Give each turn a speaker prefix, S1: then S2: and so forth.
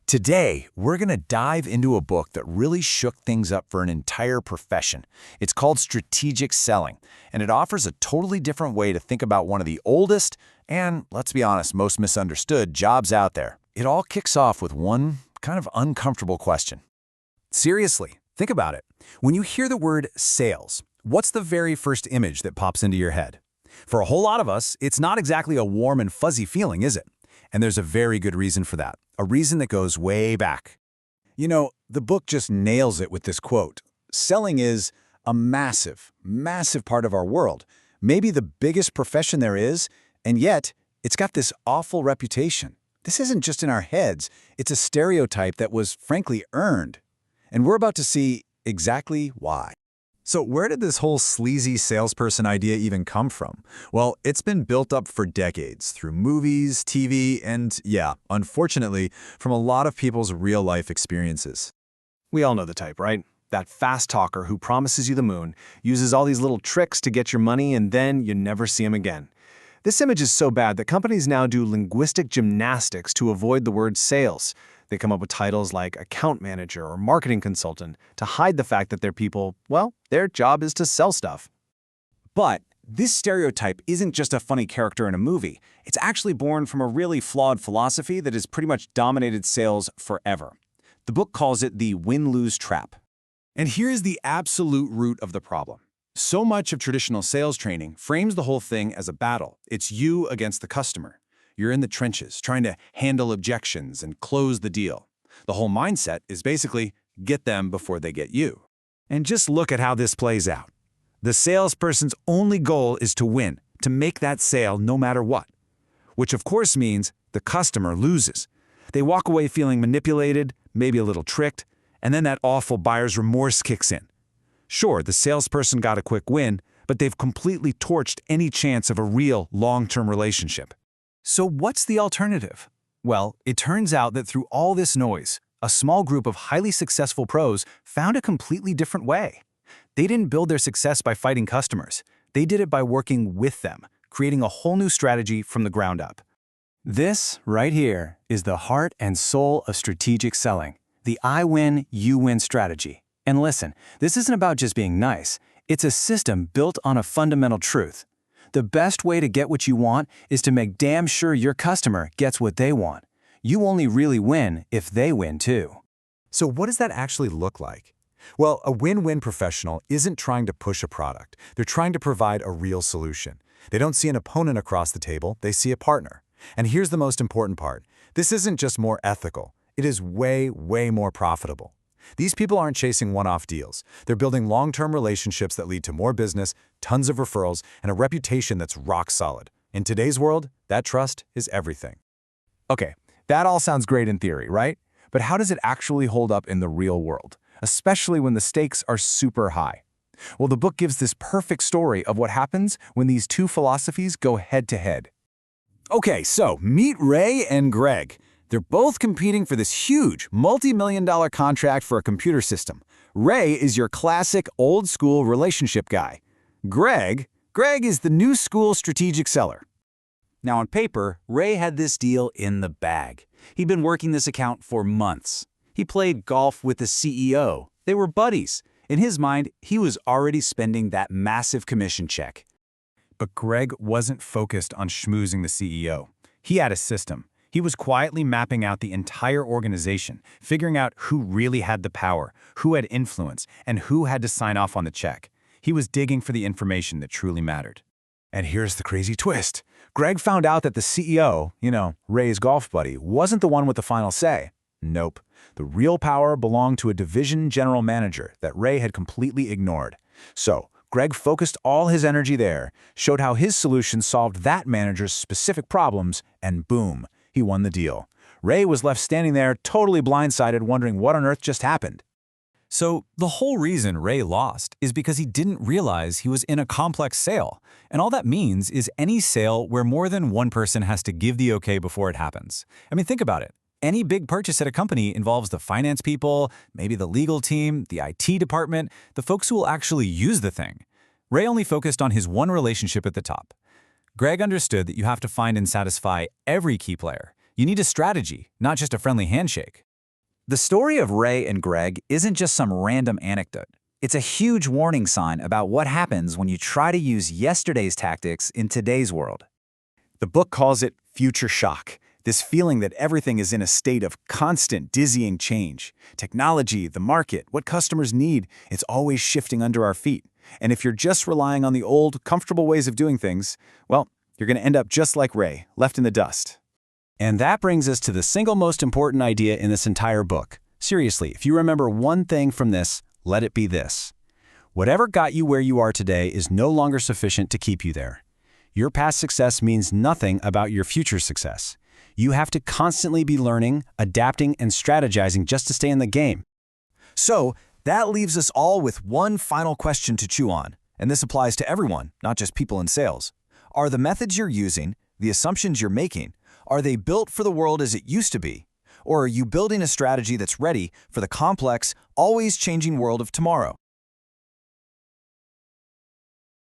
S1: Today, we're going to dive into a book that really shook things up for an entire profession. It's called Strategic Selling, and it offers a totally different way to think about one of the oldest and, let's be honest, most misunderstood jobs out there. It all kicks off with one kind of uncomfortable question. Seriously, think about it. When you hear the word sales, what's the very first image that pops into your head? For a whole lot of us, it's not exactly a warm and fuzzy feeling, is it? And there's a very good reason for that, a reason that goes way back. You know, the book just nails it with this quote. Selling is a massive, massive part of our world, maybe the biggest profession there is, and yet it's got this awful reputation. This isn't just in our heads, it's a stereotype that was frankly earned. And we're about to see exactly why.
S2: So where did this whole sleazy salesperson idea even come from? Well, it's been built up for decades through movies, TV, and yeah, unfortunately, from a lot of people's real-life experiences.
S3: We all know the type, right? That fast talker who promises you the moon, uses all these little tricks to get your money, and then you never see him again. This image is so bad that companies now do linguistic gymnastics to avoid the word sales. They come up with titles like account manager or marketing consultant to hide the fact that their people, well, their job is to sell stuff.
S1: But this stereotype isn't just a funny character in a movie. It's actually born from a really flawed philosophy that has pretty much dominated sales forever. The book calls it the win-lose trap. And here's the absolute root of the problem. So much of traditional sales training frames the whole thing as a battle. It's you against the customer. You're in the trenches, trying to handle objections and close the deal. The whole mindset is basically get them before they get you. And just look at how this plays out. The salesperson's only goal is to win, to make that sale no matter what. Which of course means the customer loses. They walk away feeling manipulated, maybe a little tricked, and then that awful buyer's remorse kicks in. Sure, the salesperson got a quick win, but they've completely torched any chance of a real long-term relationship.
S4: So what's the alternative? Well, it turns out that through all this noise, a small group of highly successful pros found a completely different way. They didn't build their success by fighting customers. They did it by working with them, creating a whole new strategy from the ground up. This, right here, is the heart and soul of strategic selling, the I win, you win strategy. And listen, this isn't about just being nice. It's a system built on a fundamental truth. The best way to get what you want is to make damn sure your customer gets what they want. You only really win if they win too.
S2: So what does that actually look like? Well, a win-win professional isn't trying to push a product. They're trying to provide a real solution. They don't see an opponent across the table, they see a partner. And here's the most important part. This isn't just more ethical. It is way, way more profitable. These people aren't chasing one-off deals. They're building long-term relationships that lead to more business, tons of referrals, and a reputation that's rock solid. In today's world, that trust is everything.
S4: Okay, that all sounds great in theory, right? But how does it actually hold up in the real world, especially when the stakes are super high? Well, the book gives this perfect story of what happens when these two philosophies go head-to-head.
S1: Okay, so meet Ray and Greg. They're both competing for this huge, multi-million-dollar contract for a computer system. Ray is your classic, old-school relationship guy. Greg is the new-school strategic seller. Now, on paper, Ray had this deal in the bag. He'd been working this account for months. He played golf with the CEO. They were buddies. In his mind, he was already spending that massive commission check.
S4: But Greg wasn't focused on schmoozing the CEO. He had a system. He was quietly mapping out the entire organization, figuring out who really had the power, who had influence, and who had to sign off on the check. He was digging for the information that truly mattered.
S1: And here's the crazy twist. Greg found out that the CEO, Ray's golf buddy, wasn't the one with the final say. Nope. The real power belonged to a division general manager that Ray had completely ignored. So, Greg focused all his energy there, showed how his solution solved that manager's specific problems, and boom, he won the deal. Ray was left standing there, totally blindsided, wondering what on earth just happened.
S5: So the whole reason Ray lost is because he didn't realize he was in a complex sale. And all that means is any sale where more than one person has to give the okay before it happens. I mean, think about it. Any big purchase at a company involves the finance people, maybe the legal team, the IT department, the folks who will actually use the thing. Ray only focused on his one relationship at the top. Greg understood that you have to find and satisfy every key player. You need a strategy, not just a friendly handshake. The story of Ray and Greg isn't just some random anecdote. It's a huge warning sign about what happens when you try to use yesterday's tactics in today's world.
S2: The book calls it future shock, this feeling that everything is in a state of constant, dizzying change. Technology, the market, what customers need, it's always shifting under our feet. And if you're just relying on the old, comfortable ways of doing things, well, you're going to end up just like Ray, left in the dust.
S1: And that brings us to the single most important idea in this entire book. Seriously, if you remember one thing from this, let it be this. Whatever got you where you are today is no longer sufficient to keep you there. Your past success means nothing about your future success. You have to constantly be learning, adapting, and strategizing just to stay in the game. So, that leaves us all with one final question to chew on, and this applies to everyone, not just people in sales. Are the methods you're using, the assumptions you're making, are they built for the world as it used to be? Or are you building a strategy that's ready for the complex, always changing world of tomorrow?